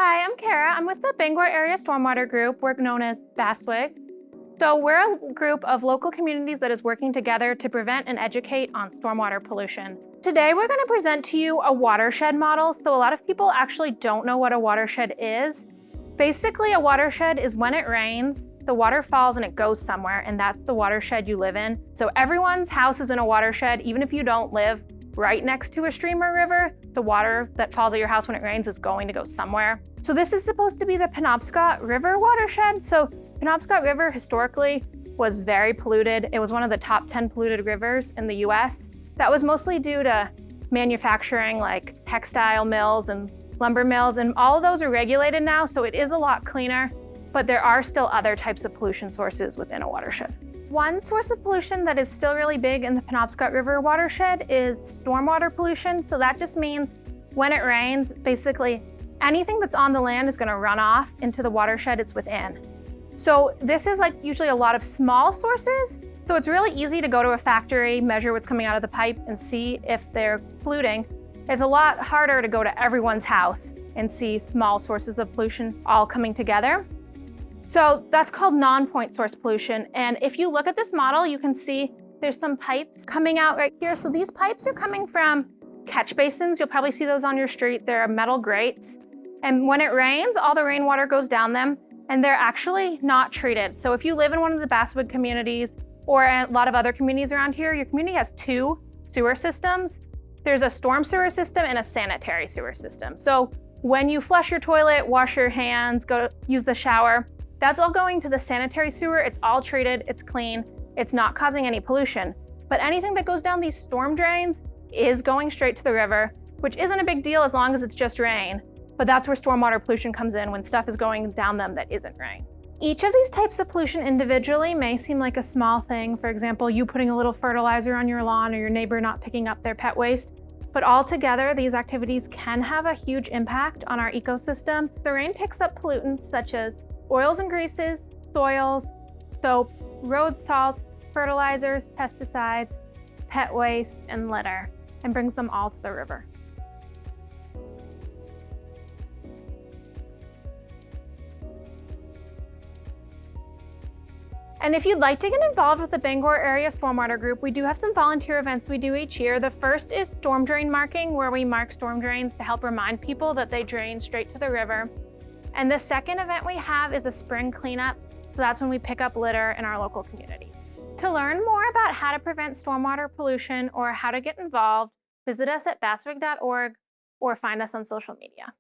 Hi, I'm Kara. I'm with the Bangor Area Stormwater Group. We're known as BASWG. So we're a group of local communities that is working together to prevent and educate on stormwater pollution. Today, we're going to present to you a watershed model. So a lot of people actually don't know what a watershed is. Basically, a watershed is when it rains, the water falls and it goes somewhere, and that's the watershed you live in. So everyone's house is in a watershed, even if you don't live right next to a stream or river, the water that falls at your house when it rains is going to go somewhere. So this is supposed to be the Penobscot River watershed. So Penobscot River historically was very polluted. It was one of the top 10 polluted rivers in the US. That was mostly due to manufacturing, like textile mills and lumber mills, and all of those are regulated now, so it is a lot cleaner, but there are still other types of pollution sources within a watershed. One source of pollution that is still really big in the Penobscot River watershed is stormwater pollution. So that just means when it rains, basically anything that's on the land is going to run off into the watershed it's within. So this is like usually a lot of small sources. So it's really easy to go to a factory, measure what's coming out of the pipe and see if they're polluting. It's a lot harder to go to everyone's house and see small sources of pollution all coming together. So that's called non-point source pollution. And if you look at this model, you can see there's some pipes coming out right here. So these pipes are coming from catch basins. You'll probably see those on your street. They're metal grates. And when it rains, all the rainwater goes down them, and they're actually not treated. So if you live in one of the BASWG communities or a lot of other communities around here, your community has two sewer systems. There's a storm sewer system and a sanitary sewer system. So when you flush your toilet, wash your hands, go use the shower, that's all going to the sanitary sewer. It's all treated, it's clean, it's not causing any pollution. But anything that goes down these storm drains is going straight to the river, which isn't a big deal as long as it's just rain. But that's where stormwater pollution comes in, when stuff is going down them that isn't rain. Each of these types of pollution individually may seem like a small thing. For example, you putting a little fertilizer on your lawn or your neighbor not picking up their pet waste. But altogether, these activities can have a huge impact on our ecosystem. The rain picks up pollutants such as oils and greases, soils, soap, road salt, fertilizers, pesticides, pet waste, and litter, and brings them all to the river. And if you'd like to get involved with the Bangor Area Stormwater Group, we do have some volunteer events we do each year. The first is storm drain marking, where we mark storm drains to help remind people that they drain straight to the river. And the second event we have is a spring cleanup. So that's when we pick up litter in our local community. To learn more about how to prevent stormwater pollution or how to get involved, visit us at BASWG.org or find us on social media.